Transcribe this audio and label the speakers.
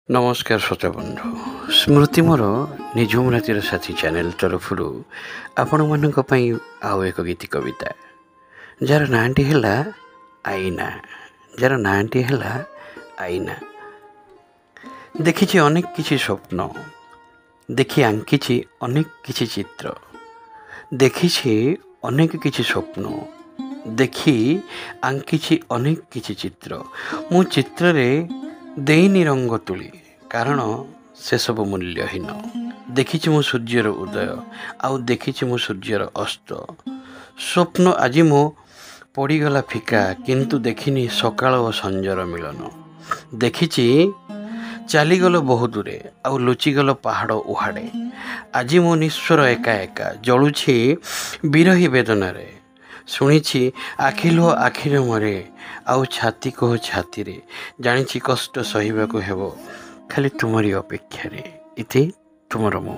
Speaker 1: नमस्कार श्रोता बंधु स्मृति मोर निझुम रातिर साथी चैनल तरफ आपण मान आउ एक गीति कविता जार नाटी है आईना जार नाटी है आईना देखी अनेक किछि स्वप्न देखी आंकी अनेक किछि चित्र देखी अनेक किछि स्वप्न देखी आंकी अनेक किछि चित्र मु चित्र रे देनी रंग तुली कारण से सब मूल्यहीन देखी मो सूर्यर उदय आउ देखी मो सूर्यर अस्त स्वप्न आज मो पड़गला फिका किंतु देखिनी सकाळ और संजर मिलन देखी चलीगल बहु दूरे आउ लुचिगल पहाड़ उहाड़े आज मो निस्वर एका एका जलुछि विरही वेदनारे शुणी आखिलो आखिरे मरे आउ छाती को छाती रे जानी कष्ट सहिबा को हेबो खाली तुमरी अपेक्षा रे इति तुमर मो।